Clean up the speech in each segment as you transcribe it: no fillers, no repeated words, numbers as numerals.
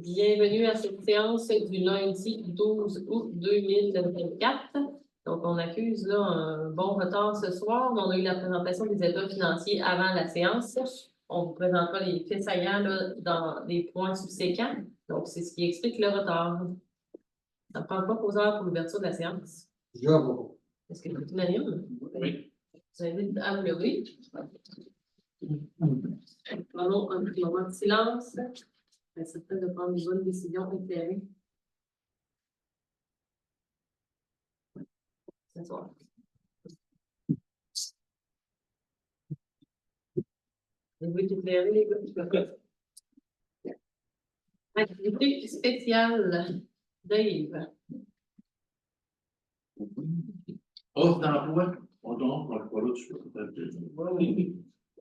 Bienvenue à cette séance du lundi 12 août 2024. Donc, on accuse là, un bon retard ce soir. On a eu la présentation des états financiers avant la séance. On vous présentera les faits saillants là, dans les points subséquents. Donc, c'est ce qui explique le retard. Ça ne prend pas aux heures pour l'ouverture de la séance. Est-ce que c'est unanime? Oui. Vous invite à vous lever. Prenons un petit moment de silence. C'est certain de prendre une bonne décision éclairée. S'asseoir. Vous voulez éclairer, les gars? Activité spéciale, Dave. Offre d'emploi.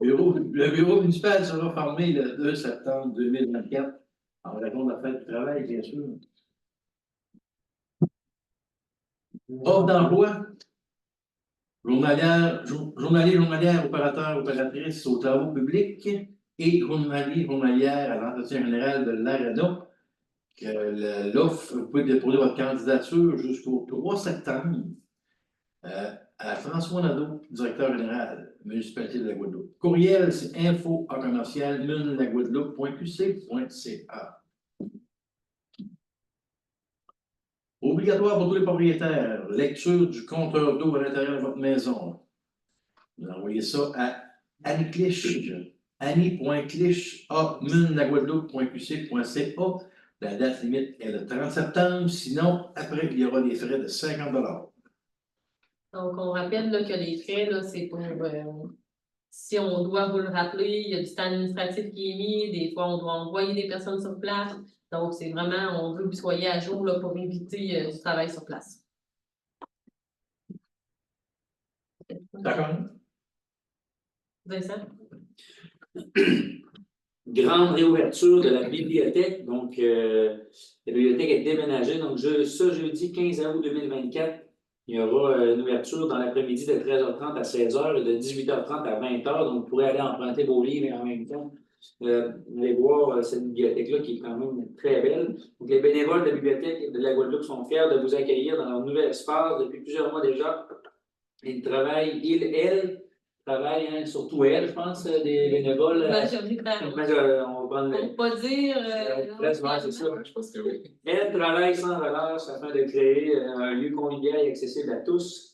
Le bureau municipal sera formé le 2 septembre 2024 en raison de la fête du travail, bien sûr. Offre d'emploi. Journalier, opérateur, opératrice aux travaux publics et journalière à l'entretien général de l'ARENA. L'offre, vous pouvez déposer votre candidature jusqu'au 3 septembre à François Nadeau, directeur général, municipalité de la Guadeloupe. Courriel, c'est info@munlaguadeloupe.qc.ca. Obligatoire pour tous les propriétaires, lecture du compteur d'eau à l'intérieur de votre maison. Vous envoyez ça à Annie Clich, annie.clich@munlaguadeloupe.qc.ca. La date limite est le 30 septembre, sinon, après, il y aura des frais de 50 $. Donc, on rappelle là, que les frais, là, c'est pour si on doit vous le rappeler, il y a du temps administratif qui est mis, des fois, on doit envoyer des personnes sur place. Donc, c'est vraiment, on veut que vous soyez à jour là, pour éviter du travail sur place. D'accord. Vincent? Grande réouverture de la bibliothèque. Donc, la bibliothèque est déménagée. Donc, ce jeudi 15 août 2024, il y aura une ouverture dans l'après-midi de 13h30 à 16h et de 18h30 à 20h. Donc, vous pourrez aller emprunter vos livres et en même temps aller voir cette bibliothèque-là qui est quand même très belle. Donc, les bénévoles de la bibliothèque de la Guadeloupe sont fiers de vous accueillir dans leur nouvel espace depuis plusieurs mois déjà. Ils travaillent, travaillent, surtout elle, je pense, des bénévoles. On va prendre pas dire. C'est ça. Je pense que oui. Elle travaille sans relâche afin de créer un lieu convivial et accessible à tous.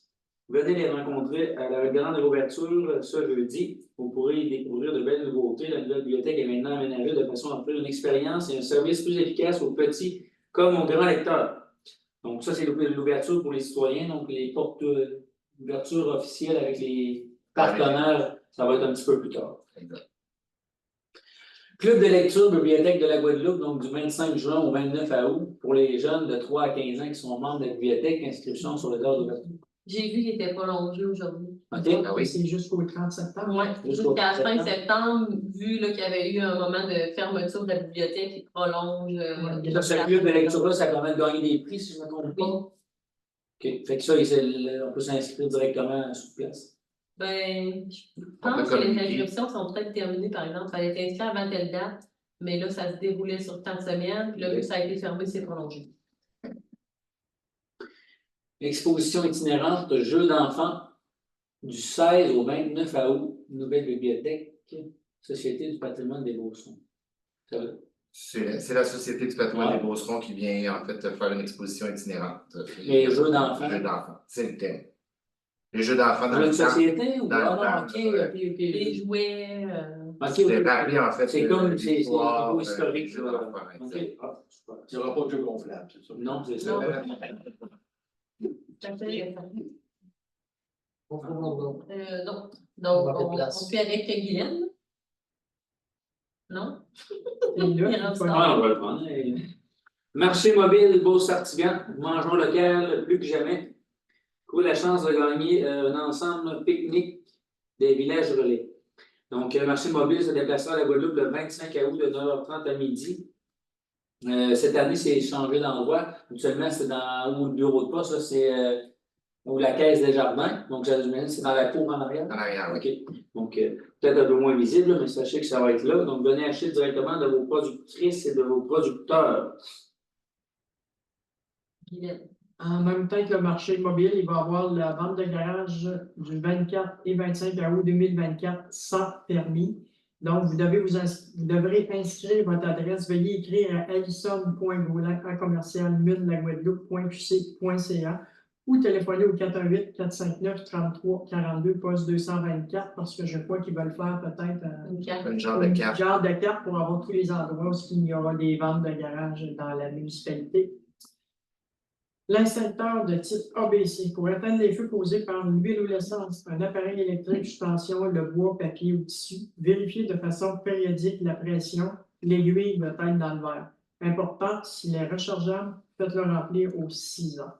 Venez les rencontrer à la grande réouverture ce jeudi. Vous pourrez y découvrir de belles nouveautés. La nouvelle bibliothèque est maintenant aménagée de façon à offrir une expérience et un service plus efficace aux petits comme aux grands lecteurs. Donc, ça, c'est l'ouverture pour les citoyens. Donc, les portes d'ouverture officielle avec les partenaires, ça va être un petit peu plus tard. Exact. Club de lecture Bibliothèque de la Guadeloupe, donc du 25 juin au 29 août, pour les jeunes de 3 à 15 ans qui sont membres de la bibliothèque, inscription sur le heures d'ouverture. J'ai vu qu'il n'était pas longé aujourd'hui. OK, ah oui, c'est jusqu'au 30 septembre. Oui, jusqu'à la fin septembre, vu qu'il y avait eu un moment de fermeture de la bibliothèque qui prolonge. Ce club de lecture-là, ça permet de gagner des prix, si je ne me trompe pas. OK, fait que ça, on peut s'inscrire directement sur place. Ben, je pense que les inscriptions sont peut-être terminées, par exemple. Ça a été inscrit avant telle date, mais là, ça se déroulait sur tant de semaines, puis là, vu que ça a été fermé, c'est prolongé. Exposition itinérante de jeux d'enfants du 16 au 29 août, nouvelle bibliothèque, Société du patrimoine des Beaucerons. C'est la Société du patrimoine des Beaucerons qui vient en fait faire une exposition itinérante. Les jeux d'enfants. Les jeux d'enfants, c'est le thème. Les jeux d'enfants dans une société ou les jouets. C'est varié en fait. C'est comme c'est historique. Il n'y aura pas de jeu gonflable, c'est ça? Non, c'est ça. Non. Donc, on suit avec Guylaine. Non? On va le prendre. Marché mobile Beauce-Artigan, mangeons local plus que jamais. Vous avez la chance de gagner un ensemble pique-nique des villages relais. Donc, le marché mobile se déplacera à la Guadeloupe le 25 août de 9h30 à midi. Cette année, c'est changé d'endroit. Actuellement, c'est dans où le bureau de poste, c'est Ou la caisse des jardins. Donc, j'imagine c'est dans la cour en arrière. En arrière, oui. OK. Donc, peut-être un peu moins visible, mais sachez que ça va être là. Donc, venez acheter directement de vos productrices et de vos producteurs. Guylaine. En même temps que le marché immobilier, il va y avoir la vente de garage du 24 et 25 août 2024 sans permis. Donc, vous devrez inscrire votre adresse. Veuillez écrire à alison.goulin@commercial-laguadeloupe.qc.ca ou téléphoner au 418-459-3342, poste 224, parce que je crois qu'ils veulent faire peut-être Une carte. Un genre de carte. genre de carte pour avoir tous les endroits où il y aura des ventes de garage dans la municipalité. L'instincteur de type ABC pour éteindre les feux causés par l'huile ou l'essence, un appareil électrique, suspension, le bois, papier ou tissu. Vérifiez de façon périodique la pression, l'aiguille doit être dans le verre. Important, s'il est rechargeable, faites-le remplir aux 6 ans.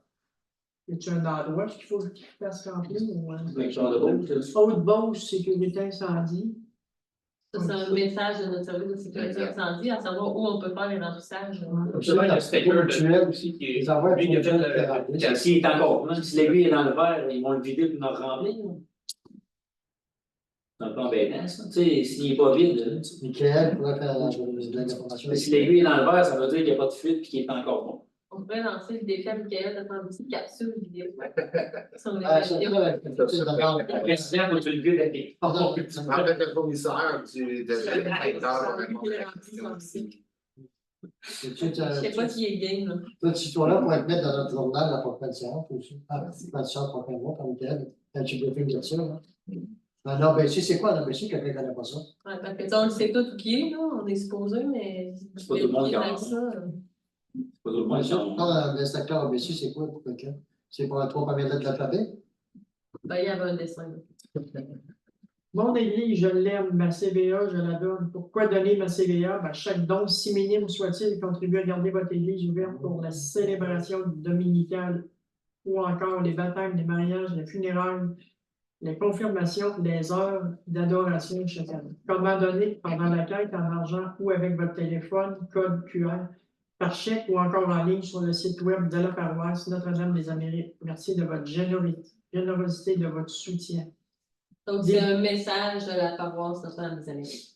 Y a-t-il un endroit qu'il faut qu'il fasse remplir? Haute-Beauce, sécurité incendie. Ça, c'est un message de notre service de sécurité incendie, à savoir où on peut faire les remplissages. C'est vrai, le sticker de aussi qui est. Lui, il a fait le. S'il est encore plein, si l'aiguille est dans le verre, ils vont le vider pour nous remplir. C'est un peu embêtant, ça. Tu sais, s'il n'est pas vide. Michael pourrait faire de l'information. Si l'aiguille est dans le verre, ça veut dire qu'il n'y a pas de fuite et qu'il est encore bon. On pourrait lancer le défi à Michael de faire une petite capsule vidéo. Sur les Ah, ça, vidéos. Le président, faut que tu le vides avec. Pardon. En fait, le fournisseur de l'inspecteur. Je sais pas qui est game, là. Toi, tu sois là pour être mettre dans notre journal la prochaine séance aussi. Ah, la séance prochaine mois, comme Michael, quand tu peux faire ça. Un ABC, c'est quoi un ABC? Quelqu'un ne connaît pas ça. Ouais, parce que, on le sait tout qui est, là, on est supposé, mais. C'est pas tout le monde qui en avec a. ça. Pas tout le monde qui en a. Un inspecteur ABC, c'est quoi pour quelqu'un? C'est pour les 3 premières lettres de l'alphabet? Ben, il y avait un dessin. Là. Mon église, je l'aime, ma CVA, je la donne. Pourquoi donner ma CVA? Ben, chaque don, si minime soit-il, contribue à garder votre église ouverte pour la célébration dominicale ou encore les baptêmes, les mariages, les funérailles, les confirmations, les heures d'adoration chaque année. Comment donner pendant la quête en argent ou avec votre téléphone, code QR, par chèque ou encore en ligne sur le site web de la paroisse Notre-Dame des Amériques. Merci de votre générosité, de votre soutien. Donc, c'est un message de la paroisse Notre-Dame des Amériques.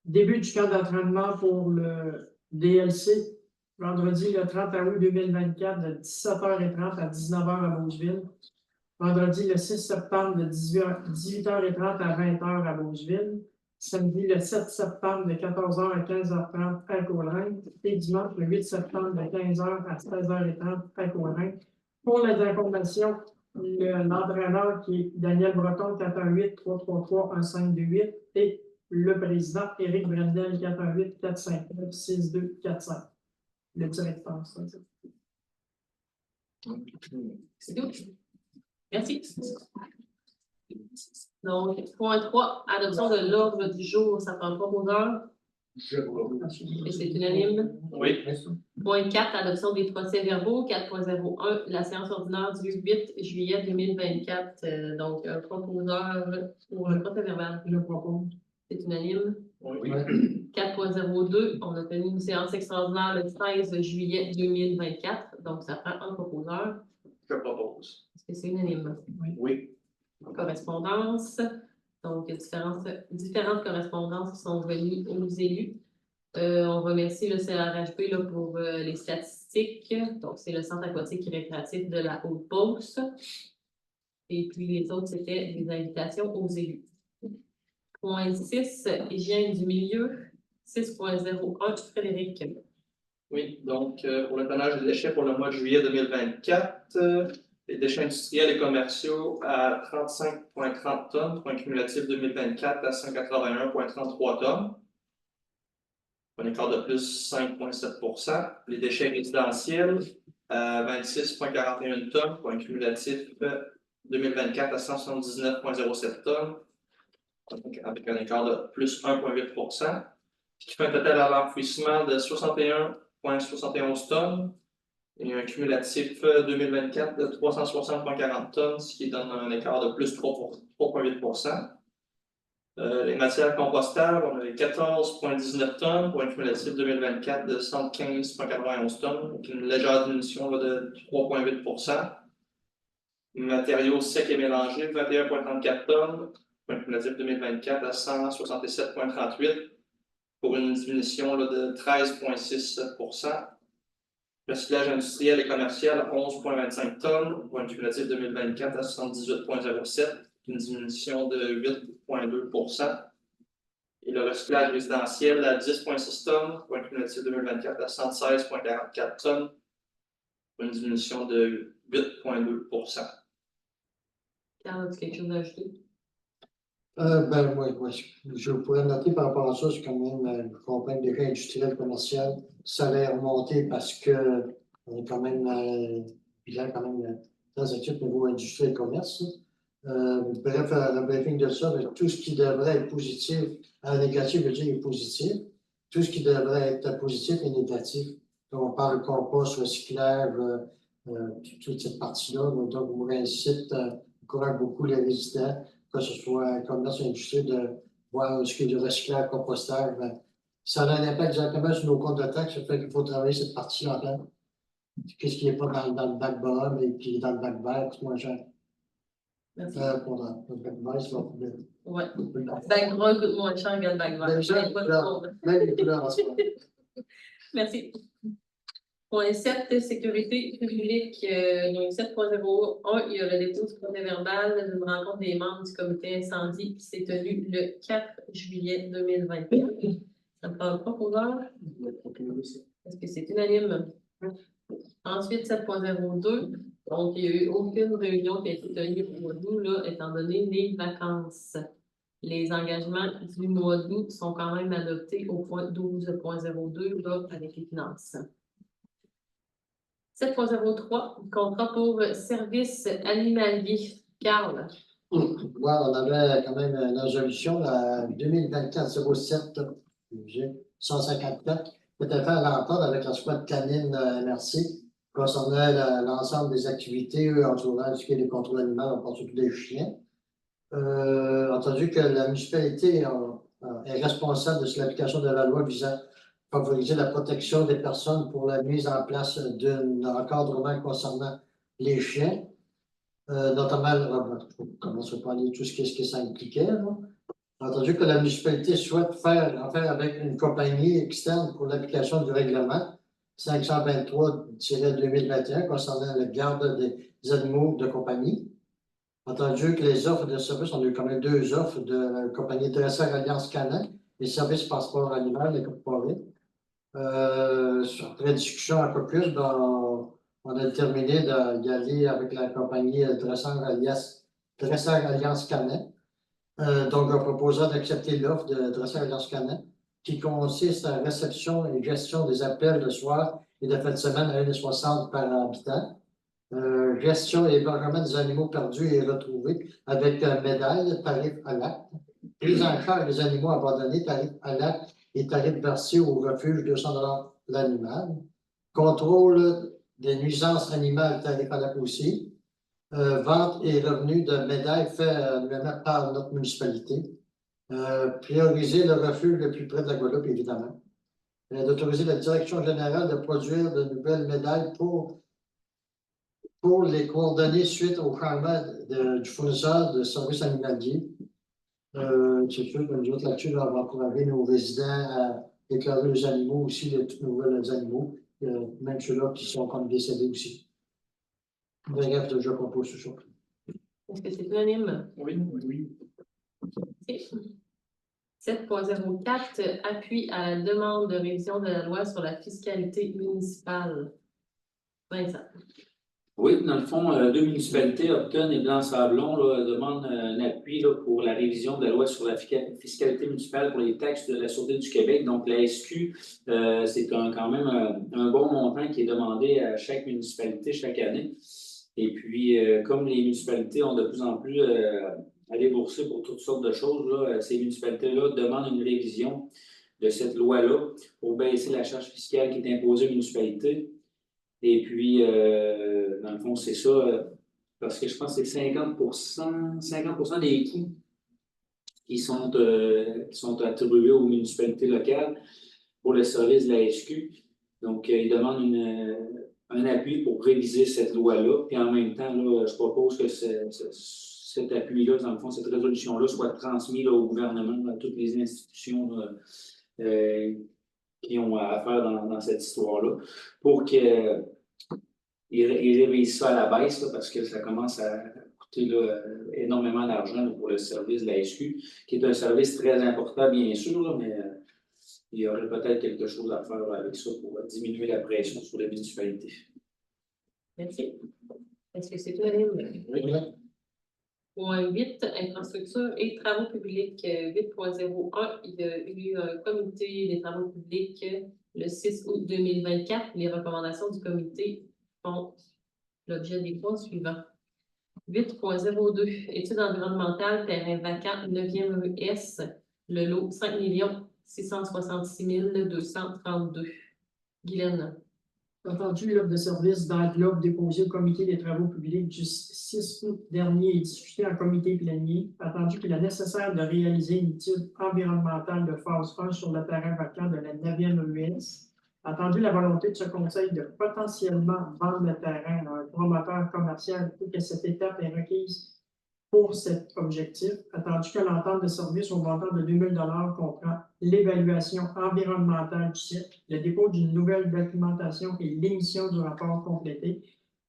Début du camp d'entraînement pour le DLC, vendredi le 30 août 2024, de 17h30 à 19h à Beauceville. Vendredi le 6 septembre, de 18h30 à 20h à Beauceville. Samedi le 7 septembre, de 14h à 15h30 à Coleraine. Et dimanche le 8 septembre, de 15h à 16h30 à Coleraine. Pour les informations, l'entraîneur qui est Daniel Breton, 418-333-1528 et le président Éric Brendel, 418-459-6245. Le directeur, ça. C'est tout. Merci. Donc, point 3, adoption de l'ordre du jour, ça prend 3 heures. Et c'est unanime. Oui. Point 4, adoption des procès-verbaux. 4.01, la séance ordinaire du 8 juillet 2024. Donc, un proposeur pour un procès-verbal. Je propose. C'est unanime. Oui. 4.02, on a tenu une séance extraordinaire le 13 juillet 2024. Donc, ça prend un proposeur. Je propose. Est-ce que c'est unanime? Oui. Correspondance. Donc, différentes correspondances qui sont venues aux élus. On remercie le CRHP là, pour les statistiques. Donc, c'est le Centre aquatique et récréatif de la Haute-Beauce. Et puis, les autres, c'était des invitations aux élus. Point 6, hygiène du milieu. 6.01, Frédéric. Oui, donc pour le tonnage des déchets pour le mois de juillet 2024, les déchets industriels et commerciaux à 35,30 tonnes pour un cumulatif 2024 à 181,33 tonnes. Un écart de plus 5,7 %. Les déchets résidentiels à 26,41 tonnes pour un cumulatif 2024 à 179,07 tonnes. Donc, avec un écart de plus 1,8 %. Ce qui fait un total à l'enfouissement de 61,71 tonnes et un cumulatif 2024 de 360,40 tonnes, ce qui donne un écart de plus 3,8 %. Les matières compostables, on avait 14,19 tonnes pour un cumulatif 2024 de 115,91 tonnes, avec une légère diminution là, de 3,8 %. Matériaux secs et mélangés, 21,34 tonnes, point cumulatif 2024 à 167,38 pour une diminution là, de 13,6 %. Recyclage industriel et commercial, 11,25 tonnes, point cumulatif 2024 à 78,07, une diminution de 8,2 %. Et le recyclage résidentiel à 10,6 tonnes, point cumulatif 2024 à 116,44 tonnes, une diminution de 8,2 %. Carl, as-tu quelque chose à ajouter? Ben, moi, je pourrais noter par rapport à ça, c'est quand même une compagnie déjà industrielle commerciale. Ça allait remonter parce que on est quand même, bilan quand même très actif au niveau industrie et commerce. Bref, le briefing de ça, tout ce qui devrait être positif, négatif veut dire positif. Tout ce qui devrait être positif est négatif. Donc, on parle de compost, recyclage, toute cette partie-là. Donc, on incite, encourage beaucoup les résidents, que ce soit commerce ou industrie, de voir ce qui est du recyclage, compostage. Ça a un impact directement sur nos comptes de taxes. Ça fait qu'il faut travailler cette partie-là en temps. Qu'est-ce qui n'est pas dans le bac bas et qui est dans le bac vert, c'est moins cher. Merci. Pour le bac vert, c'est pas Ouais. Bac brun coûte moins cher que le bac vert. Même les couleurs en ce moment. Merci. Point 7, sécurité publique, donc 7.01, il y a le dépôt du procès verbal d'une rencontre des membres du comité incendie qui s'est tenue le 4 juillet 2024. Ça me parle pas pour l'heure? Est-ce que c'est unanime? Ensuite, 7.02, donc il n'y a eu aucune réunion qui a été tenue pour nous, là, étant donné les vacances. Les engagements du mois d'août sont quand même adoptés au point 12.02, là, avec les finances. 7.03, contrat pour service animalier. Carl. Ouais, on avait quand même une résolution, la 2024-07, 154, qui était fait à l'entente avec la squad canine MRC, concernant l'ensemble des activités entourant ce qui est les contrôles animaux, on parle surtout des chiens. Entendu que la municipalité est responsable de l'application de la loi visant à favoriser la protection des personnes pour la mise en place d'un encadrement concernant les chiens, notamment, je ne commencerai pas à lire tout ce que ça impliquait. Là. Entendu que la municipalité souhaite faire affaire avec une compagnie externe pour l'application du règlement 523-2021 concernant la garde des animaux de compagnie. Entendu que les offres de services, on a eu quand même 2 offres de la compagnie Dresseur Alliance Canin et Services Passeport Animal incorporé. Après discussion un peu plus, on a déterminé d'y aller avec la compagnie Dresseur Alliance Canin. Donc, en proposant d'accepter l'offre de Dresseur Alliance Canin, qui consiste à réception et gestion des appels de soir et de fin de semaine à 1,60 par habitant. Gestion et hébergement des animaux perdus et retrouvés avec médaille, tarif à l'acte. Prise en charge des animaux abandonnés, tarif à l'acte et tarif versé au refuge, 200 $ l'animal. Contrôle des nuisances animales, tarif à l'acte aussi. Vente et revenus de médailles fait annuellement par notre municipalité. Prioriser le refuge le plus près de la Guadeloupe, évidemment. D'autoriser la direction générale de produire de nouvelles médailles pour les coordonner suite au changement du fournisseur de services animaliers. C'est sûr que nous autres là-dessus, on va encourager nos résidents à déclarer les animaux aussi, les tout nouveaux animaux, même ceux-là qui sont comme décédés aussi. Bref, je propose ce choix. Est-ce que c'est unanime? Oui. 7.04, appui à la demande de révision de la loi sur la fiscalité municipale. Vincent. Oui, dans le fond, 2 municipalités, Upton et Blanc-Sablon, demandent un appui là, pour la révision de la loi sur la fiscalité municipale pour les taxes de la Sûreté du Québec. Donc, la SQ, c'est quand même un bon montant qui est demandé à chaque municipalité chaque année. Et puis, comme les municipalités ont de plus en plus à débourser pour toutes sortes de choses, là, ces municipalités-là demandent une révision de cette loi-là pour baisser la charge fiscale qui est imposée aux municipalités. Et puis, dans le fond, c'est ça, parce que je pense que c'est 50% des coûts qui sont attribués aux municipalités locales pour le service de la SQ. Donc, ils demandent un appui pour réviser cette loi-là. Puis en même temps, là, je propose que cet appui-là, dans le fond, cette résolution-là soit transmise là, au gouvernement, à toutes les institutions qui ont affaire dans cette histoire-là, pour qu'ils révisent ça à la baisse, là, parce que ça commence à coûter là, énormément d'argent là, pour le service de la SQ, qui est un service très important, bien sûr, là, mais il y aurait peut-être quelque chose à faire avec ça pour diminuer la pression sur les municipalités. Merci. Est-ce que c'est unanime? Oui. Point 8, infrastructure et travaux publics 8.01. Il y a eu un comité des travaux publics le 6 août 2024. Les recommandations du comité font l'objet des points suivants. 8.02, études environnementales, terrain vacant, 9e ES, le lot 5 666 232. Guylaine. Entendu, l'offre de service d'englobe déposée au comité des travaux publics du 6 août dernier et discutée en comité plénier, attendu qu'il est nécessaire de réaliser une étude environnementale de phase 1 sur le terrain vacant de la 9e ES, attendu la volonté de ce conseil de potentiellement vendre le terrain à un promoteur commercial pour que cette étape est requise pour cet objectif, attendu que l'entente de service au montant de 2 000 $ comprend l'évaluation environnementale du site, le dépôt d'une nouvelle documentation et l'émission du rapport complété.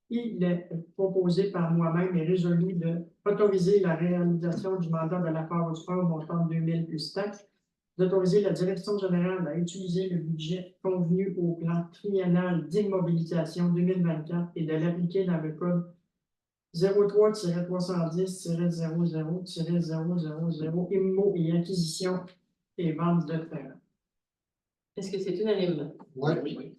Il est proposé par moi-même et résolu d'autoriser la réalisation du mandat de la phase 1 au montant de 2 000 plus taxes, d'autoriser la direction générale à utiliser le budget convenu au plan triennal d'immobilisation 2024 et de l'appliquer dans le code 03-310-00-000 immo et acquisition et vente de terrain. Est-ce que c'est unanime? Oui.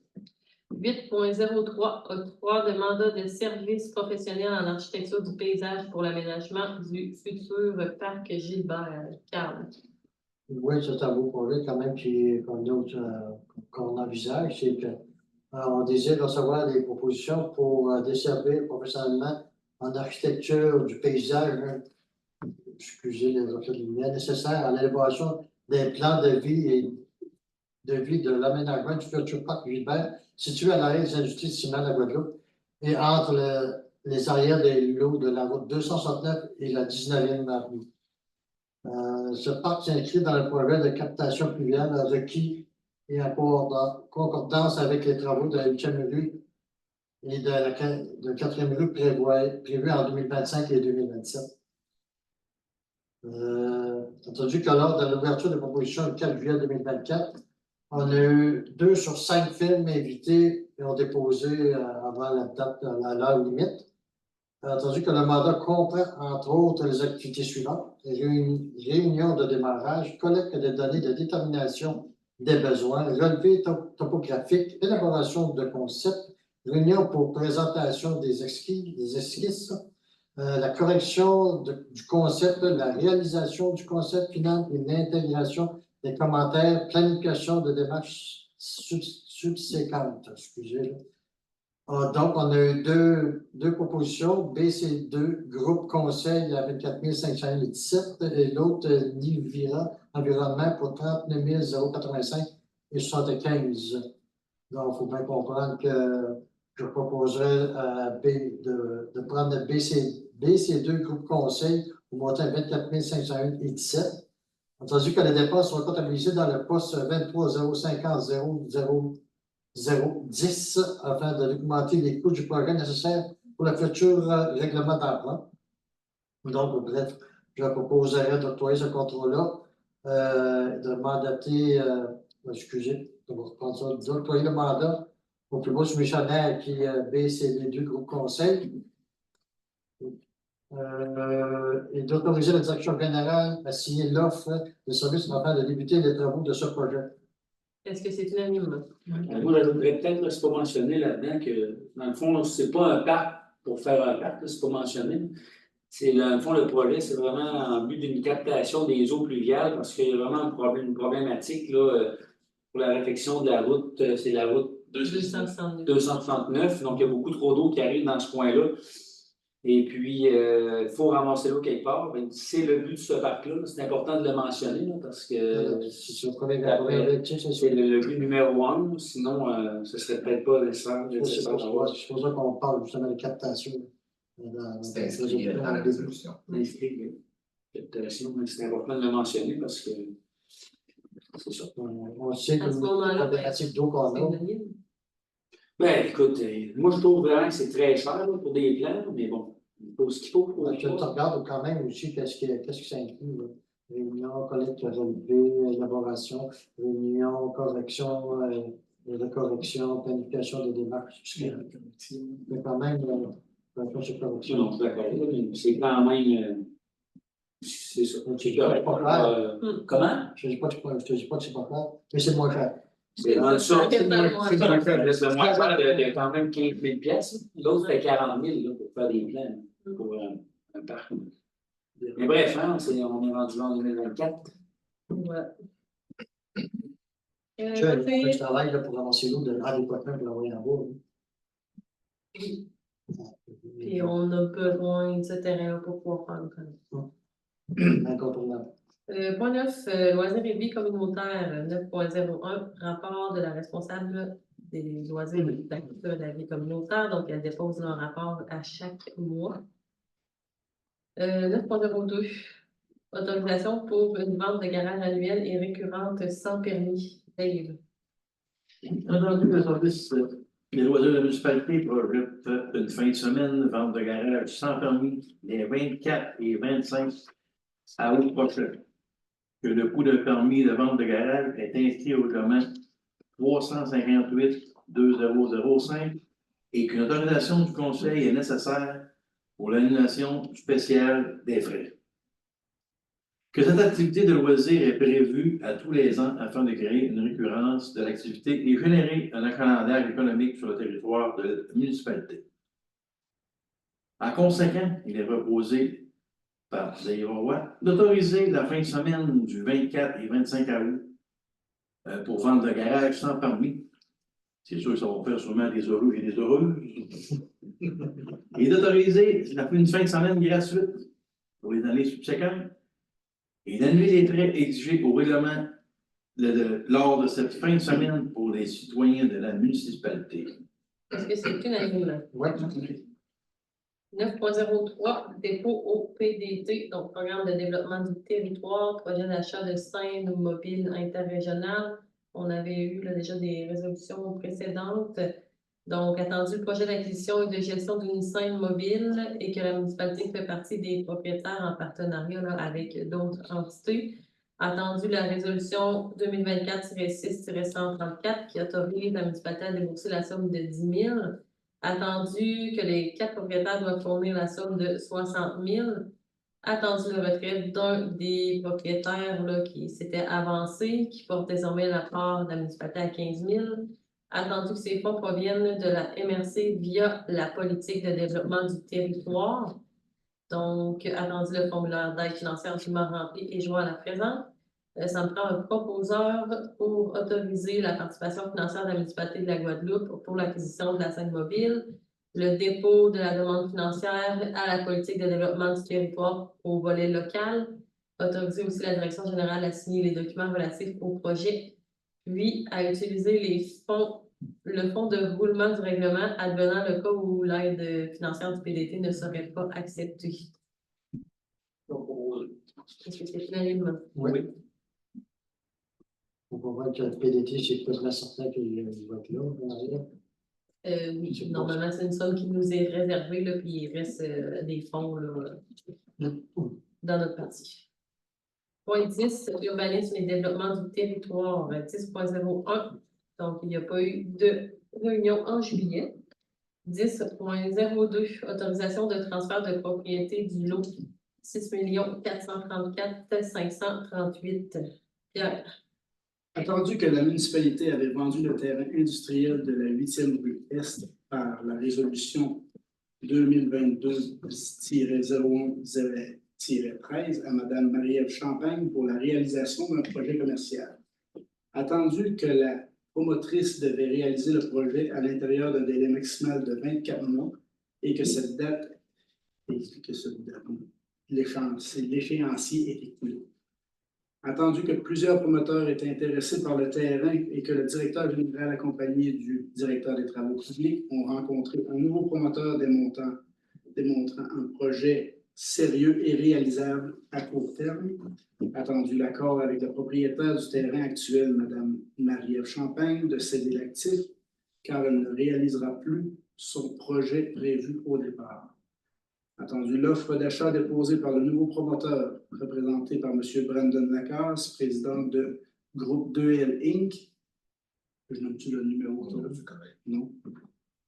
8.03, octroi de mandat de service professionnel en architecture du paysage pour l'aménagement du futur parc Gilbert. Carl. Oui, c'est un beau projet quand même qu'on envisage. C'est qu'on désire recevoir des propositions pour desservir professionnellement en architecture du paysage, excusez les effets de lumière, nécessaires à l'élaboration des plans de vie de l'aménagement du futur parc Gilbert, situé à l'arrêt des industries de ciment de la Guadeloupe et entre les arrières des lots de la route 269 et la 19e avenue. Ce parc s'inscrit dans le projet de captation pluviale requis et en concordance avec les travaux de la 8e rue et de la 4e rue prévue en 2025 et 2027. Entendu que lors de l'ouverture de propositions le 4 juillet 2024, on a eu 2 sur 5 firmes invitées et ont déposé avant la date, à l'heure limite. Entendu que le mandat comprend, entre autres, les activités suivantes: réunion de démarrage, collecte des données de détermination des besoins, relevé topographique, élaboration de concepts, réunion pour présentation des esquisses, la correction du concept, la réalisation du concept final et l'intégration des commentaires, planification de démarches subséquentes. Excusez. Donc, on a eu deux propositions. BC2, groupe conseil à 24 517 et l'autre, Nivira Environnement pour 39 085 et 75. Donc, il faut bien comprendre que je proposerais de prendre le BC2, groupe conseil, au montant 24 501 et 17. Entendu que les dépenses sont comptabilisées dans le poste 23 050 010 afin de documenter les coûts du projet nécessaire pour le futur règlement d'emprunt. Donc, bref, je proposerais d'octroyer ce contrôle-là, de mandater, excusez, d'octroyer le mandat au plus beau soumissionnaire qui est BCD2 Groupe Conseil, et d'autoriser la direction générale à signer l'offre de service afin de débuter les travaux de ce projet. Est-ce que c'est unanime? Moi, j'ajouterais peut-être, c'est pas mentionné là-dedans que, dans le fond, c'est pas un parc pour faire un parc, c'est pas mentionné. C'est, dans le fond, le projet, c'est vraiment en but d'une captation des eaux pluviales parce qu'il y a vraiment une problématique là, pour la réfection de la route, c'est la route 269. Donc, il y a beaucoup trop d'eau qui arrive dans ce coin-là. Et puis, il faut ramasser l'eau quelque part. Ben, c'est le but de ce parc-là. C'est important de le mentionner là, parce que C'est sur le premier objectif, c'est c'est sûr. le but numéro 1. Sinon, ce ne serait peut-être pas nécessaire. C'est pour ça qu'on parle justement de captation. C'est inscrit dans la résolution. Captation, c'est important de le mentionner parce que c'est ça. On sait que À ce moment-là, la problématique d'eau qu'on a. Ben, écoute, moi, je trouve vraiment que c'est très cher là, pour des plans, mais bon, il faut ce qu'il faut pour. Je te regarde quand même aussi qu'est-ce que ça inclut. Là. Réunion, collecte relevée, élaboration, réunion, correction, de correction, planification des démarches. Mais quand même, c'est correction. Non, c'est d'accord. C'est quand même. C'est ça. C'est correct. Comment? Je ne te dis pas que c'est pas clair, mais c'est moins cher. C'est dans ça. C'est moins cher. C'est moins cher de quand même 15 000 pièces. L'autre, c'était 40 000 là, pour faire des plans pour un parc. Mais bref, hein, on est rendu là en 2024. Ouais. Je travaille là, pour avancer l'eau de l'adéquatement pour l'envoyer en bas. Oui. Puis on a besoin de ce terrain-là pour pouvoir faire le travail. Incontournable. Point 9, loisirs et vie communautaire, 9.01, rapport de la responsable des loisirs et d'activités de la vie communautaire. Donc, elle dépose leur rapport à chaque mois. 9.02, autorisation pour une vente de garage annuelle et récurrente sans permis. Dave. Entendu, le service des loisirs de la municipalité projette une fin de semaine, vente de garage sans permis, les 24 et 25 août prochain. Que le coût de permis de vente de garage est inscrit au règlement 358-2005 et qu'une autorisation du conseil est nécessaire pour l'annulation spéciale des frais. Que cette activité de loisir est prévue à tous les ans afin de créer une récurrence de l'activité et générer un achalandage économique sur le territoire de la municipalité. En conséquent, il est proposé par Dave Roy d'autoriser la fin de semaine du 24 et 25 août pour vente de garage sans permis. C'est sûr que ça va faire sûrement des heureux et des heureuses. Et d'autoriser une fin de semaine gratuite pour les années subséquentes et d'annuler les frais exigés au règlement lors de cette fin de semaine pour les citoyens de la municipalité. Est-ce que c'est unanime? Oui. 9.03, dépôt au PDT, donc Programme de développement du territoire, projet d'achat de scènes mobiles interrégionales. On avait eu là, déjà des résolutions précédentes. Donc, attendu le projet d'acquisition et de gestion d'une scène mobile et que la municipalité fait partie des propriétaires en partenariat là, avec d'autres entités. Attendu la résolution 2024-6-134 qui autorise la municipalité à débourser la somme de 10 000. Attendu que les 4 propriétaires doivent fournir la somme de 60 000. Attendu le retrait d'un des propriétaires là, qui s'était avancé, qui porte désormais la part de la municipalité à 15 000. Attendu que ces fonds proviennent de la MRC via la politique de développement du territoire. Donc, attendu le formulaire d'aide financière dûment rempli et joint à la présente. Ça me prend un proposeur pour autoriser la participation financière de la municipalité de la Guadeloupe pour l'acquisition de la scène mobile, le dépôt de la demande financière à la politique de développement du territoire au volet local, autoriser aussi la direction générale à signer les documents relatifs au projet, puis à utiliser le fonds de roulement du règlement advenant le cas où l'aide financière du PDT ne serait pas acceptée. Est-ce que c'est unanime? Oui. On peut voir que le PDT, c'est peut-être certain qu'il va être là. Oui, normalement, c'est une somme qui nous est réservée, là, puis il reste des fonds là, dans notre partie. Point 10, urbanisme et développement du territoire, 10.01. Donc, il n'y a pas eu de réunion en juillet. 10.02, autorisation de transfert de propriété du lot 6 434 538. Pierre. Attendu que la municipalité avait vendu le terrain industriel de la 8e rue Est par la résolution 2022-01-13 à Mme Marie-Ève Champagne pour la réalisation d'un projet commercial. Attendu que la promotrice devait réaliser le projet à l'intérieur d'un délai maximal de 24 mois et que cette date et que l'échéancier est écoulé. Attendu que plusieurs promoteurs étaient intéressés par le terrain et que le directeur général accompagné du directeur des travaux publics ont rencontré un nouveau promoteur démontrant un projet sérieux et réalisable à court terme. Attendu l'accord avec le propriétaire du terrain actuel, Mme Marie-Ève Champagne, de céder l'actif, car elle ne réalisera plus son projet prévu au départ. Attendu l'offre d'achat déposée par le nouveau promoteur, représenté par M. Brandon Lacasse, président de Groupe 2L Inc. Je nomme-tu le numéro? Non.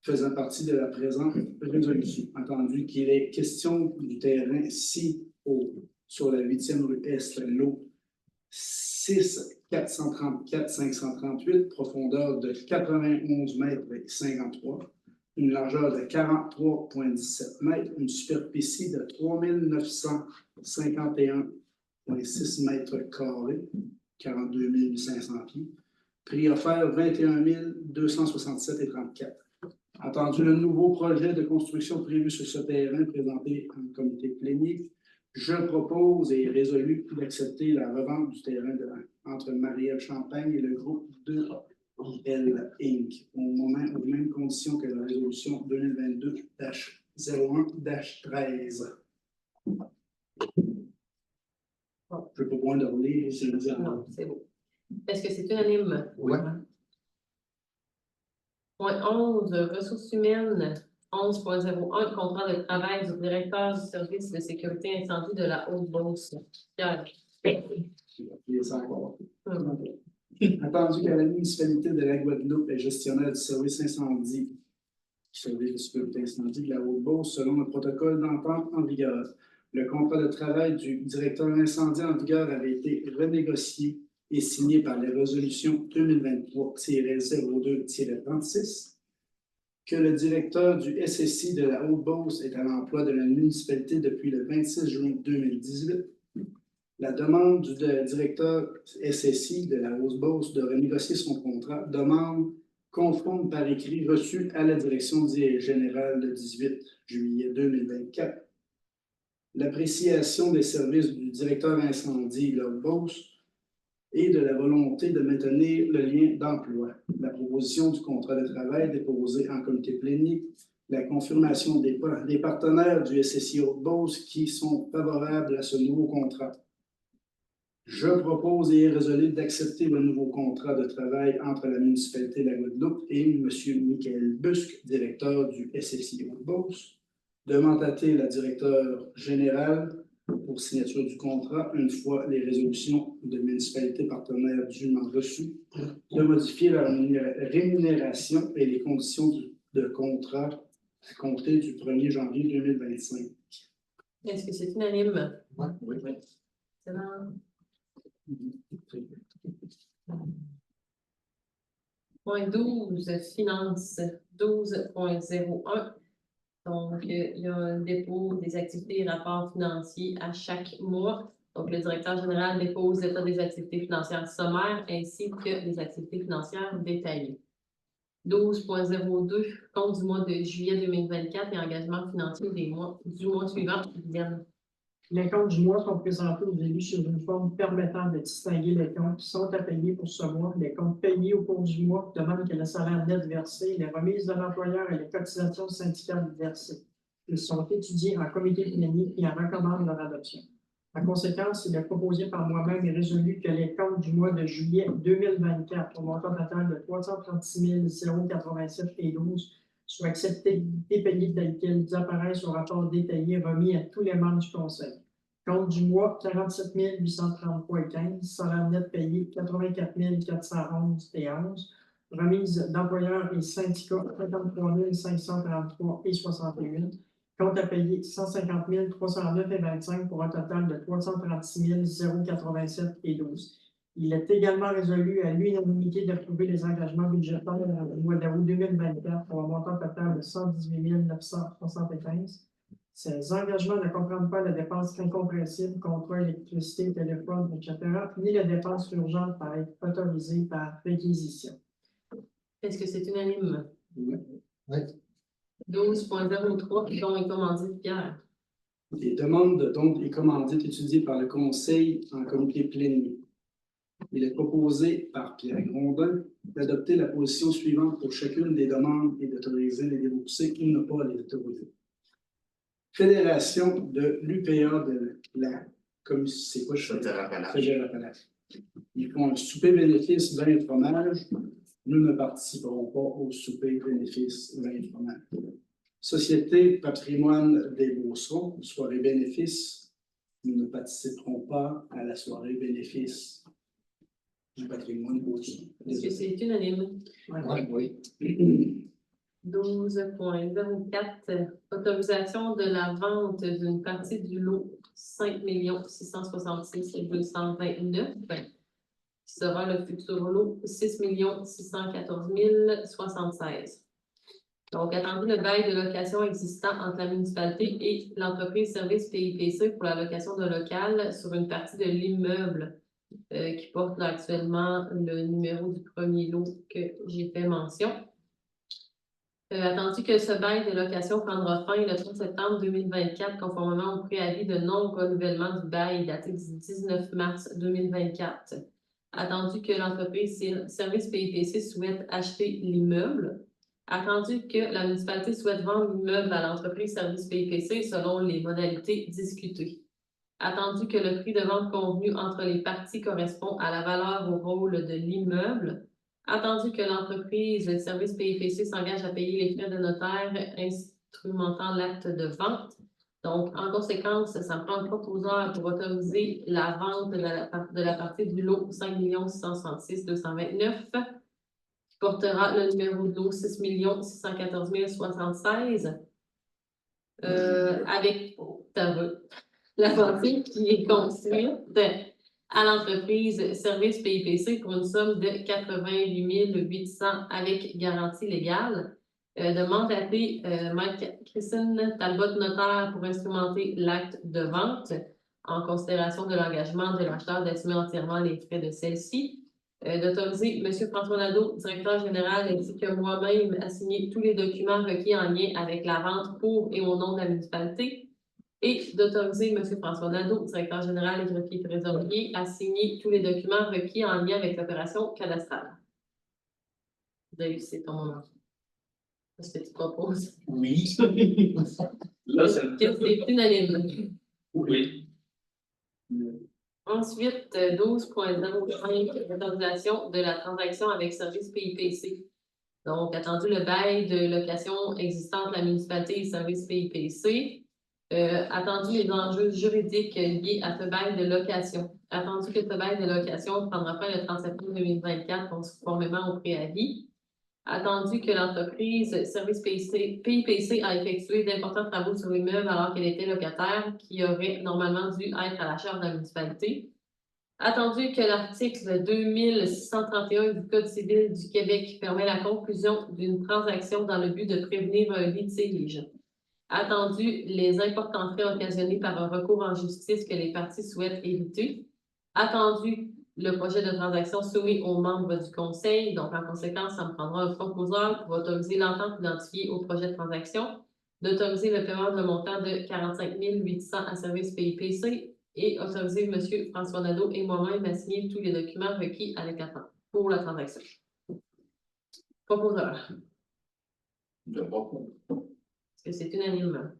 Faisant partie de la présente résolution. Attendu qu'il est question du terrain sur la 8e rue Est, lot 6 434 538, profondeur de 91 mètres et 53, une largeur de 43,17 mètres, une superficie de 3951,6 mètres carrés, 42 500 pieds, prix offert 21 267,34. Attendu le nouveau projet de construction prévu sur ce terrain présenté en comité plénier, je propose et résolu d'accepter la revente du terrain entre Marie-Ève Champagne et le groupe 2L Inc. aux mêmes conditions que la résolution 2022-01-13. Je ne peux pas moins de relire, c'est le dire. Non, c'est beau. Est-ce que c'est unanime? Oui. Point 11, ressources humaines. 11.01, contrat de travail du directeur du service de sécurité incendie de la Haute-Beauce. Pierre. Attendu que la municipalité de la Guadeloupe est gestionnaire du service incendie, service de sécurité incendie de la Haute-Beauce, selon le protocole d'entente en vigueur. Le contrat de travail du directeur incendie en vigueur avait été renégocié et signé par les résolutions 2023-02-36, que le directeur du SSI de la Haute-Beauce est à l'emploi de la municipalité depuis le 26 juin 2018. La demande du directeur SSI de la Haute-Beauce de renégocier son contrat, demande conforme par écrit reçue à la direction générale le 18 juillet 2024. L'appréciation des services du directeur incendie de la Haute-Beauce et de la volonté de maintenir le lien d'emploi. La proposition du contrat de travail déposé en comité plénier, la confirmation des partenaires du SSI Haute-Beauce qui sont favorables à ce nouveau contrat. Je propose et est résolu d'accepter le nouveau contrat de travail entre la municipalité de la Guadeloupe et M. Michael Busque, directeur du SSI Haute-Beauce, de mandater la directeur générale pour signature du contrat, une fois les résolutions de municipalité partenaire dûment reçues, de modifier la rémunération et les conditions de contrat à compter du 1er janvier 2025. Est-ce que c'est unanime? Oui. C'est bon. Point 12, finances, 12.01. Donc, il y a un dépôt des activités et rapports financiers à chaque mois. Donc, le directeur général dépose l'état des activités financières sommaires ainsi que des activités financières détaillées. 12.02, compte du mois de juillet 2024 et engagement financier du mois suivant qui viennent. Les comptes du mois sont présentés aux élus sur une forme permettant de distinguer les comptes qui sont à payer pour ce mois, les comptes payés au cours du mois, demandent que le salaire net versé, les remises de l'employeur et les cotisations syndicales versées. Ils sont étudiés en comité plénier et en recommande leur adoption. En conséquence, il est proposé par moi-même et résolu que les comptes du mois de juillet 2024, au montant total de 336 087,12 soient acceptés et payés tels qu'ils apparaissent au rapport détaillé remis à tous les membres du Conseil. Compte du mois, 47 833,15, salaire net payé, 84 411,11, remise d'employeurs et syndicats, 53 533,61, compte à payer, 150 309,25 pour un total de 336 087,12. Il est également résolu à l'unanimité d'approuver les engagements budgétaires au mois d'août 2024 pour un montant total de 118 975. Ces engagements ne comprennent pas la dépense incompressible, contrat, électricité, téléphone, etc., ni la dépense urgente par être autorisée par réquisition. Est-ce que c'est unanime? Oui. 12.03, dont est commandé Pierre. Les demandes de dons et commandites étudiées par le Conseil en comité plénier. Il est proposé par Pierre Grondin d'adopter la position suivante pour chacune des demandes et d'autoriser les débourser ou ne pas les autoriser. Fédération de l'UPA de la commission. C'est quoi je fais? Ils font un souper bénéfice vin et fromage. Nous ne participerons pas au souper bénéfice vin et fromage. Société Patrimoine des Beaucerons, soirée bénéfice. Nous ne participerons pas à la soirée bénéfice du patrimoine des Beaucerons. Est-ce que c'est unanime? Oui. 12.04, autorisation de la vente d'une partie du lot 5 666 229, qui sera le futur lot 6 614 076. Donc, attendu le bail de location existant entre la municipalité et l'entreprise Service PIPC pour la location d'un local sur une partie de l'immeuble qui porte là, actuellement le numéro du premier lot que j'ai fait mention. Attendu que ce bail de location prendra fin le 30 septembre 2024, conformément au préavis de non-renouvellement du bail daté du 19 mars 2024. Attendu que l'entreprise Service PIPC souhaite acheter l'immeuble. Attendu que la municipalité souhaite vendre l'immeuble à l'entreprise Service PIPC selon les modalités discutées. Attendu que le prix de vente convenu entre les parties correspond à la valeur au rôle de l'immeuble. Attendu que l'entreprise Service PIPC s'engage à payer les frais de notaire instrumentant l'acte de vente. Donc, en conséquence, ça prend le proposeur pour autoriser la vente de la partie du lot 5 666 229, qui portera le numéro de lot 6 614 076, avec la partie qui est construite à l'entreprise Service PIPC pour une somme de 88 800 avec garantie légale. De mandater Maître Christine Talbot notaire pour instrumenter l'acte de vente en considération de l'engagement de l'acheteur d'assumer entièrement les frais de celle-ci. D'autoriser M. François Nadeau, directeur général, ainsi que moi-même à signer tous les documents requis en lien avec la vente pour et au nom de la municipalité. Et d'autoriser M. François Nadeau, directeur général et greffier trésorier, à signer tous les documents requis en lien avec l'opération cadastrale. Vous avez vu, c'est ton moment. Qu'est-ce que tu proposes? Oui. Là, c'est unanime. Oui. Ensuite, 12.05, autorisation de la transaction avec Service PIPC. Donc, attendu le bail de location existant de la municipalité et Service PIPC. Attendu les enjeux juridiques liés à ce bail de location. Attendu que ce bail de location prendra fin le 30 septembre 2024 conformément au préavis. Attendu que l'entreprise Service PIPC a effectué d'importants travaux sur l'immeuble alors qu'elle était locataire, qui aurait normalement dû être à la charge de la municipalité. Attendu que l'article 2631 du Code civil du Québec permet la conclusion d'une transaction dans le but de prévenir un litige. Attendu les importants frais occasionnés par un recours en justice que les parties souhaitent éviter. Attendu le projet de transaction soumis aux membres du conseil. Donc, en conséquence, ça me prendra un proposeur pour autoriser l'entente identifiée au projet de transaction, d'autoriser le paiement d'un montant de 45 800 à Service PIPC et autoriser M. François Nadeau et moi-même à signer tous les documents requis avec pour la transaction. Proposeur. Est-ce que c'est unanime?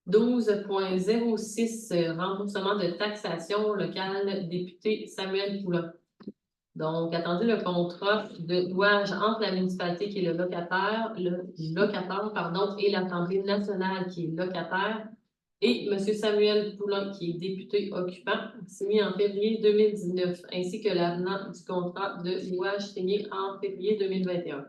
12.06, remboursement de taxation locale, député Samuel Poulin. Donc, attendu le contrat de louage entre la municipalité qui est le locataire, et l'Assemblée nationale qui est locataire, et M. Samuel Poulin qui est député occupant, signé en février 2019, ainsi que l'avenant du contrat de louage signé en février 2021.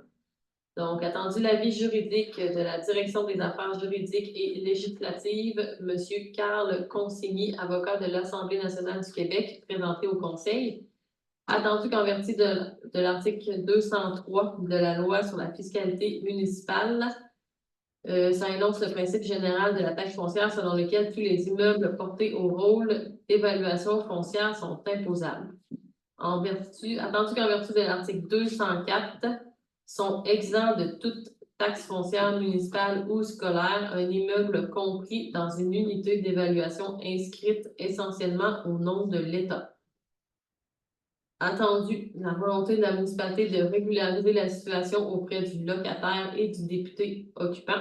Donc, attendu l'avis juridique de la Direction des affaires juridiques et législatives, M. Carl Consigny, avocat de l'Assemblée nationale du Québec, présenté au Conseil. Attendu qu'en vertu de l'article 203 de la loi sur la fiscalité municipale, ça énonce le principe général de la taxe foncière selon lequel tous les immeubles portés au rôle d'évaluation foncière sont imposables. Attendu qu'en vertu de l'article 204, sont exempts de toute taxe foncière municipale ou scolaire un immeuble compris dans une unité d'évaluation inscrite essentiellement au nom de l'État. Attendu, la volonté de la municipalité de régulariser la situation auprès du locataire et du député occupant.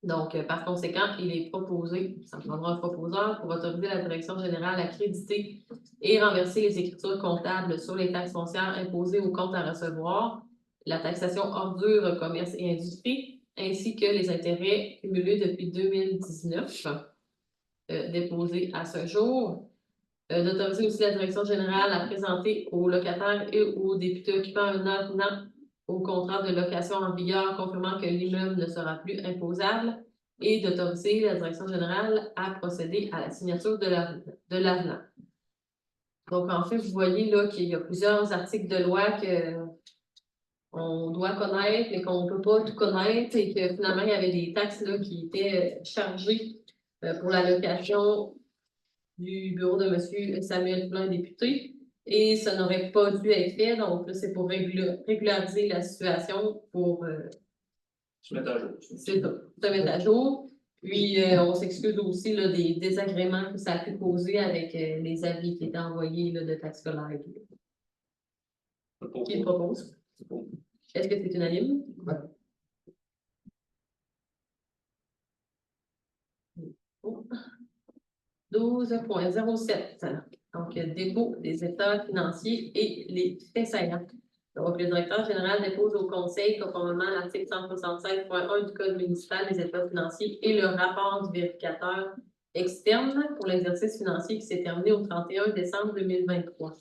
Donc, par conséquent, il est proposé, ça prendra un proposeur pour autoriser la direction générale à créditer et renverser les écritures comptables sur les taxes foncières imposées aux comptes à recevoir, la taxation ordures, commerce et industrie, ainsi que les intérêts cumulés depuis 2019, déposés à ce jour. D'autoriser aussi la direction générale à présenter aux locataires et aux députés occupants un avenant au contrat de location en vigueur confirmant que l'immeuble ne sera plus imposable et d'autoriser la direction générale à procéder à la signature de l'avenant. Donc, en fait, vous voyez là qu'il y a plusieurs articles de loi qu'on doit connaître et qu'on ne peut pas tout connaître et que finalement, il y avait des taxes là, qui étaient chargées pour la location du bureau de M. Samuel Poulin, député, et ça n'aurait pas dû être fait. Donc, là, c'est pour régulariser la situation, pour Se mettre à jour. se mettre à jour. Puis, on s'excuse aussi là, des désagréments que ça a pu causer avec les avis qui étaient envoyés là, de taxes scolaires. Qui propose? Est-ce que c'est unanime? Ouais. Oh. 12.07. Donc, dépôt des états financiers et les faits saillants. Donc, le directeur général dépose au Conseil, conformément à l'article 176.1 du Code municipal, les états financiers et le rapport du vérificateur externe pour l'exercice financier qui s'est terminé au 31 décembre 2023.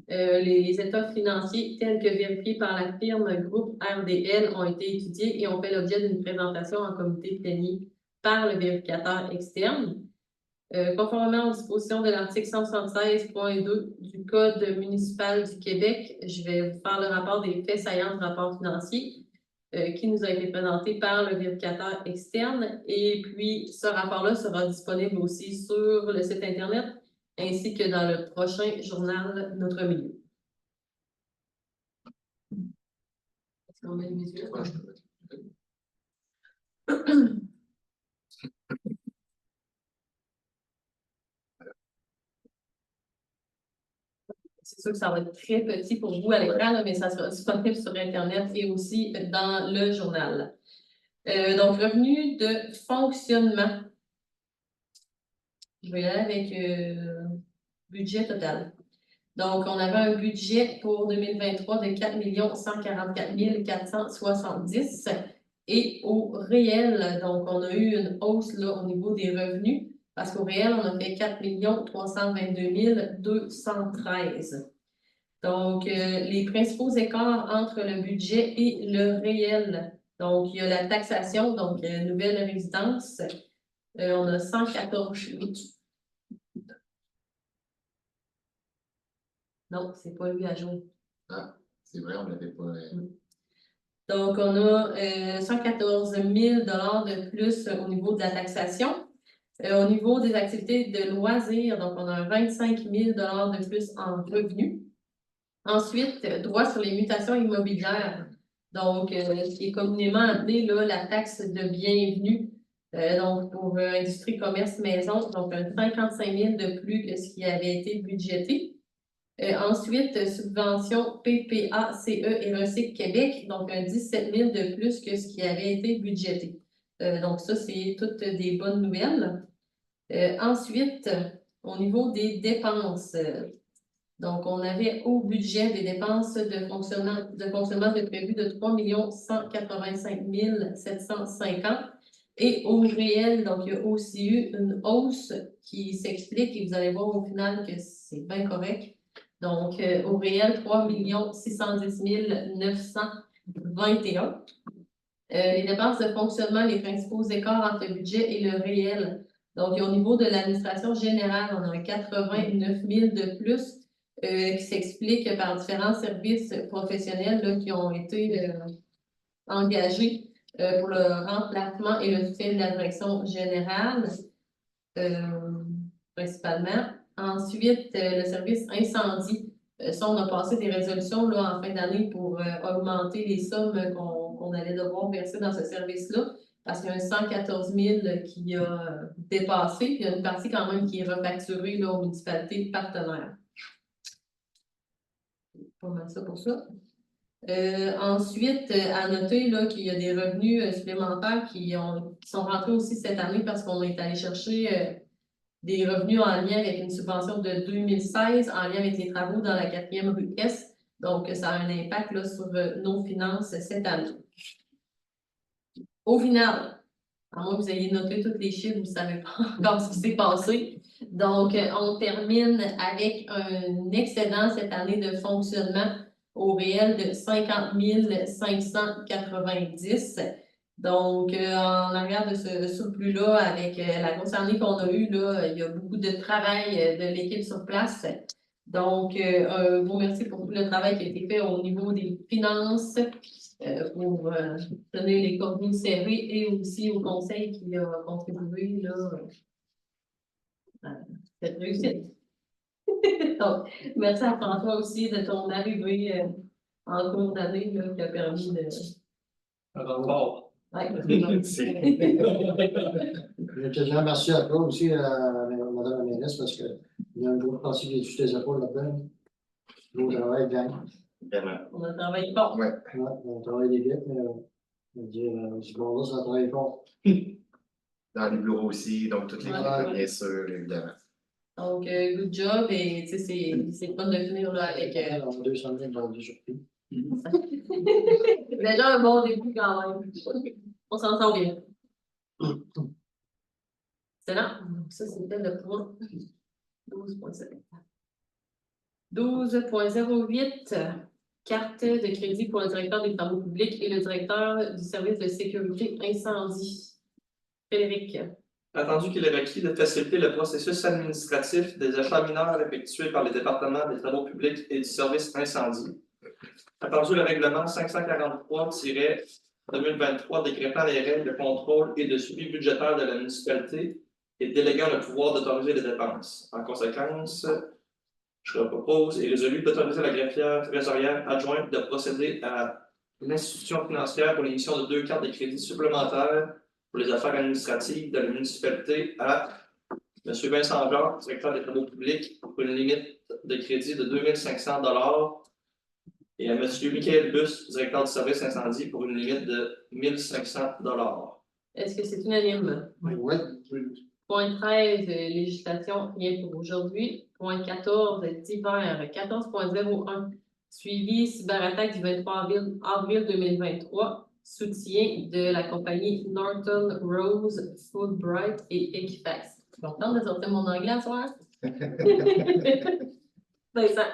Les états financiers tels que vérifiés par la firme Groupe RDL ont été étudiés et ont fait l'objet d'une présentation en comité plénier par le vérificateur externe. Conformément aux dispositions de l'article 176.2 du Code municipal du Québec, je vais vous faire le rapport des faits saillants du rapport financier qui nous a été présenté par le vérificateur externe. Et puis, ce rapport-là sera disponible aussi sur le site Internet ainsi que dans le prochain journal Notre Milieu. Est-ce qu'on met le visuel? C'est sûr que ça va être très petit pour vous à l'écran, mais ça sera disponible sur Internet et aussi dans le journal. Donc, revenu de fonctionnement. Je vais y aller avec budget total. Donc, on avait un budget pour 2023 de 4 144 470 et au réel, donc on a eu une hausse là, au niveau des revenus parce qu'au réel, on a fait 4 322 213. Donc, les principaux écarts entre le budget et le réel. Donc, il y a la taxation, donc nouvelle résidence. On a 114. Non, c'est pas lui à jour. Ah, c'est vrai, on n'avait pas. Donc, on a 114 000 de plus au niveau de la taxation. Au niveau des activités de loisirs, donc on a 25 000 de plus en revenus. Ensuite, droit sur les mutations immobilières. Donc, ce qui est communément appelé là, la taxe de bienvenue. Donc, pour industrie, commerce, maison, donc un 55 000 de plus que ce qui avait été budgété. Ensuite, subvention PPA, CE et Recyc Québec, donc un 17 000 de plus que ce qui avait été budgété. Donc, ça, c'est toutes des bonnes nouvelles. Ensuite, au niveau des dépenses, donc, on avait au budget des dépenses de fonctionnement de prévu de 3 185 750. Et au réel, donc, il y a aussi eu une hausse qui s'explique et vous allez voir au final que c'est bien correct. Donc, au réel, 3 610 921. Les dépenses de fonctionnement, les principaux écarts entre le budget et le réel. Donc, au niveau de l'administration générale, on a 89 000 de plus qui s'explique par différents services professionnels là, qui ont été engagés pour le remplacement et le soutien de la direction générale, principalement. Ensuite, le service incendie, Ça, on a passé des résolutions là, en fin d'année pour augmenter les sommes qu'on allait devoir verser dans ce service-là, parce qu'il y a un 114 000 qui a dépassé, puis il y a une partie quand même qui est refacturée là, aux municipalités partenaires. Pas mal ça pour ça. Ensuite, à noter qu'il y a des revenus supplémentaires qui sont rentrés aussi cette année parce qu'on est allé chercher des revenus en lien avec une subvention de 2016 en lien avec les travaux dans la 4e rue Est. Donc, ça a un impact là, sur nos finances cette année. Au final, à moins que vous ayez noté tous les chiffres, vous ne savez pas encore ce qui s'est passé. Donc, on termine avec un excédent cette année de fonctionnement au réel de 50 590. Donc, en arrière de ce surplus-là, avec la grosse année qu'on a eue, là, il y a beaucoup de travail de l'équipe sur place. Donc, un gros merci pour tout le travail qui a été fait au niveau des finances pour tenir les cordons serrés et aussi au conseil qui a contribué là, à cette réussite. Donc, merci à François aussi de ton arrivée en cours d'année qui a permis de. Encore. Ouais, Je te dis merci à toi aussi, à Mme la mairesse, parce qu'il y a un gros parti qui est sur tes épaules là-dedans. Gros travail, gang. Vraiment. On a travaillé fort. Ouais. Ouais, on travaille d'équipe, mais je veux dire, ce bon-là, ça travaille fort. Dans les bureaux aussi, donc toutes les Ouais. équipes, bien sûr, évidemment. Donc, good job et tu sais, c'est fun de finir là avec. En 200 000 dans le surplus. Déjà un bon début quand même. On s'en sort bien. Excellent. Donc, ça, c'était le point 12.7. 12.08. Carte de crédit pour le directeur des travaux publics et le directeur du service de sécurité incendie. Frédéric. Attendu qu'il est requis de faciliter le processus administratif des achats mineurs effectués par les départements des travaux publics et du service incendie. Attendu le règlement 543-2023 décrétant les règles de contrôle et de suivi budgétaire de la municipalité et déléguant le pouvoir d'autoriser les dépenses. En conséquence, je propose et résolu d'autoriser la greffière trésorière adjointe de procéder à l'institution financière pour l'émission de 2 cartes de crédit supplémentaires pour les affaires administratives de la municipalité à M. Vincent Jacques, directeur des travaux publics, pour une limite de crédit de 2 500 $, et à M. Michael Bus, directeur du service incendie, pour une limite de 1 500 $. Est-ce que c'est unanime? Oui. Point 13, législation, rien pour aujourd'hui. Point 14, divers, 14.01, suivi cyberattaque du 23 avril 2023, soutien de la compagnie Norton Rose, Fulbright et Equifax. Je suis contente de sortir mon anglais ce soir. Vincent.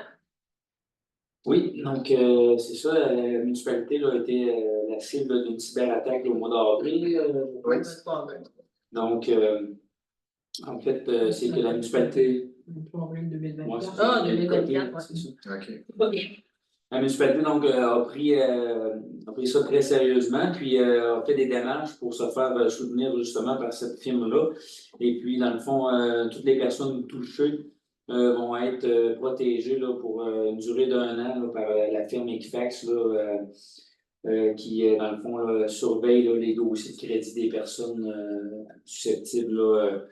Oui, donc c'est ça, la municipalité là, a été la cible d'une cyberattaque au mois d'avril. Oui. Donc, en fait, c'est que la municipalité. 23 avril 2024. Ouais, Ah, 2024, ouais. c'est ça. OK. La municipalité donc, a pris ça très sérieusement, puis a fait des démarches pour se faire soutenir justement par cette firme-là. Et puis, dans le fond, toutes les personnes touchées vont être protégées là, pour une durée d'1 an là, par la firme Equifax là, qui, dans le fond, là, surveille là, les dossiers de crédit des personnes susceptibles. Là,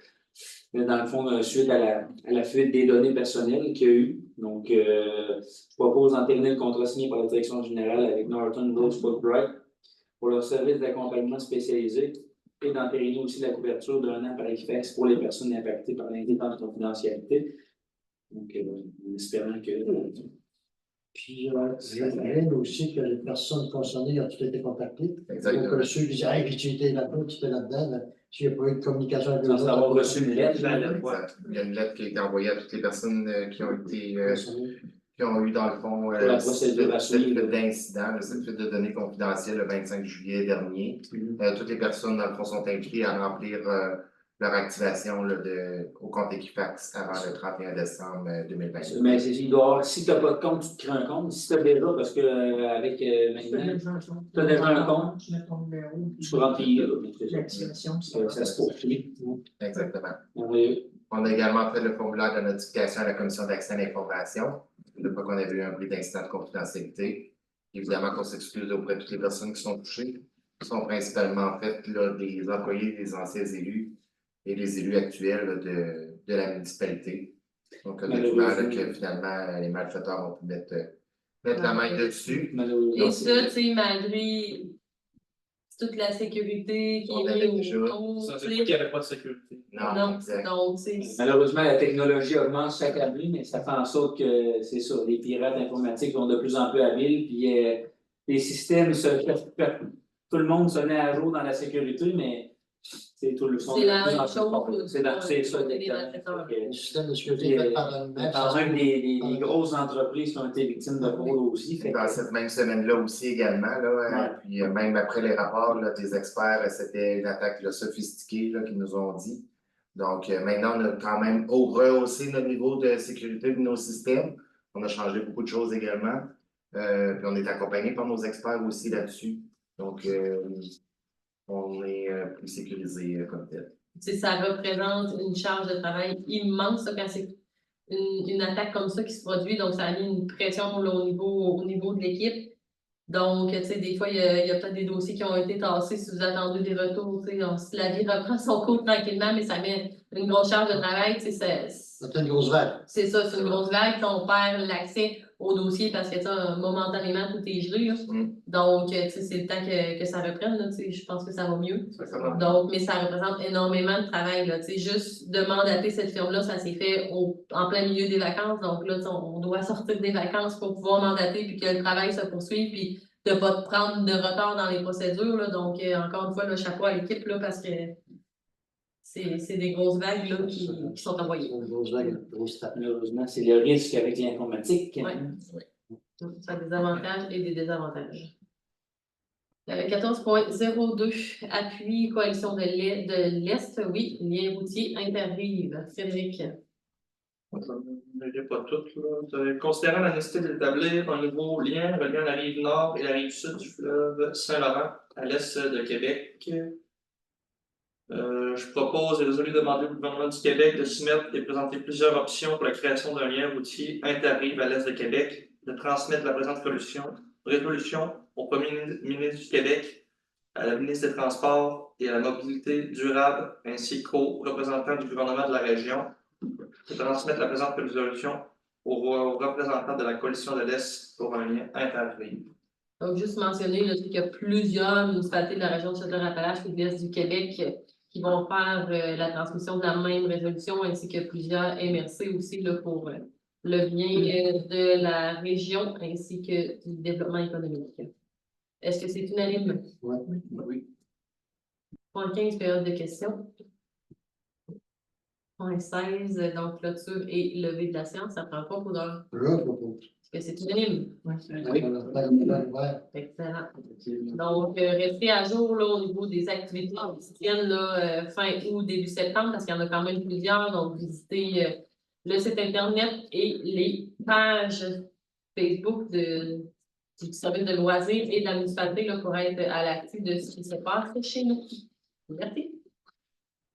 dans le fond, suite à la fuite des données personnelles qu'il y a eu. Donc, je propose d'entériner le contrat signé par la direction générale avec Norton Rose Fulbright pour leur service d'accompagnement spécialisé et d'entériner aussi la couverture d'1 an par Equifax pour les personnes impactées par l'indépendance de confidentialité. Donc, en espérant que. Puis, je rappelle aussi que les personnes concernées ont toutes été contactées. Exactement. Donc, ceux qui disaient, hey, puis tu étais là-bas, tu étais là-dedans, mais s'il n'y a pas eu de communication avec eux. Sans avoir reçu une lettre, Exact. Il y a une lettre qui a été envoyée à toutes les personnes qui ont été qui ont eu, dans le fond, la procédure à suivre. d'incident, cette fuite de données confidentielles le 25 juillet dernier. Toutes les personnes, dans le fond, sont invitées à remplir leur activation là, au compte Equifax avant le 31 décembre 2020. Mais il doit y avoir, si tu n'as pas de compte, tu te crées un compte. Si tu as déjà, parce que avec maintenant, tu as déjà un compte, Tu mets ton numéro. tu remplis L'activation. ça se poursuit. Exactement. Oui. On a également fait le formulaire de notification à la Commission d'accès à l'information. une fois qu'on avait eu un bruit d'incident de confidentialité. Évidemment qu'on s'excuse auprès de toutes les personnes qui sont touchées, qui sont principalement en fait là, des employés, des anciens élus et les élus actuels là, de la municipalité. Donc, on a découvert là, que finalement, les malfaiteurs ont pu mettre la main dessus. Et ça, tu sais, malgré toute la sécurité qui On est avait mise déjà- autour, Ça, tu c'est sais. pas qu'il n'y avait pas de sécurité. Non, exact. donc, tu sais, Malheureusement, la technologie augmente chaque année, mais ça fait en sorte que, c'est ça, les pirates informatiques sont de plus en plus habiles, puis les systèmes, tout le monde se met à jour dans la sécurité, mais c'est tout le c'est la même chose. C'est ça, des exactement. malfaiteurs. Le système de sécurité fait par eux-mêmes. Quand même, les grosses entreprises qui ont été victimes de fraude aussi. Fait que- Dans cette même semaine-là aussi également, là, puis même après les rapports là, des experts, c'était une attaque là, sophistiquée là, qu'ils nous ont dit. Donc maintenant, on a quand même rehaussé notre niveau de sécurité de nos systèmes. On a changé beaucoup de choses également. Puis on est accompagné par nos experts aussi là-dessus. Donc on est plus sécurisé comme tel. Tu sais, ça représente une charge de travail immense là, quand c'est une attaque comme ça qui se produit. Donc, ça a mis une pression là, au niveau de l'équipe. Donc, tu sais, des fois, il y a peut-être des dossiers qui ont été tassés si vous attendez des retours. Tu sais, donc, si la vie reprend son cours tranquillement, mais ça met une grosse charge de travail. Tu sais, C'est une grosse vague. c'est ça, c'est une grosse vague. Puis on perd l'accès au dossier parce que ça, momentanément, tout est gelé. Là. Donc, tu sais, c'est le temps que ça reprenne. Là, tu sais, je pense que ça va mieux. Donc, mais ça représente énormément de travail. Là, tu sais, juste de mandater cette firme-là, ça s'est fait en plein milieu des vacances. Donc là, tu sais, on doit sortir des vacances pour pouvoir mandater puis que le travail se poursuive puis de ne pas prendre de retard dans les procédures. Là. Donc, encore une fois, le chapeau à l'équipe là, parce que c'est des grosses vagues là, qui sont envoyées. Une grosse vague, une grosse tape. Malheureusement, c'est le risque avec l'informatique. Ouais. Ça a des avantages et des désavantages. 14.02, appui coalition de l'Est, oui, lien routier intervive. Frédéric. Je ne dirai pas toutes. Là. Considérant la nécessité d'établir un nouveau lien reliant la rive nord et la rive sud du fleuve Saint-Laurent à l'est de Québec, je propose et résolu demander au gouvernement du Québec de soumettre et présenter plusieurs options pour la création d'un lien routier interrive à l'est de Québec, de transmettre la présente résolution au premier ministre du Québec, à la ministre des Transports et à la Mobilité durable, ainsi qu'aux représentants du gouvernement de la région, de transmettre la présente résolution aux représentants de la coalition de l'Est pour un lien interrive. Donc, juste mentionner qu'il y a plusieurs municipalités de la région de Château-Appalaches et de l'Est du Québec qui vont faire la transmission de la même résolution, ainsi que plusieurs MRC aussi là, pour le bien de la région ainsi que du développement économique. Est-ce que c'est unanime? Oui. Point 15, période de questions. Point 16, donc clôture et levée de la séance, ça prend pas pour l'heure. Je propose. Est-ce que c'est unanime? Oui. Excellent. Donc, restez à jour là, au niveau des activités quotidiennes là, fin août, début septembre, parce qu'il y en a quand même plusieurs. Donc, visitez le site Internet et les pages Facebook du service de loisirs et de la municipalité là, pour être à l'actif de ce qui se passe chez nous. Merci.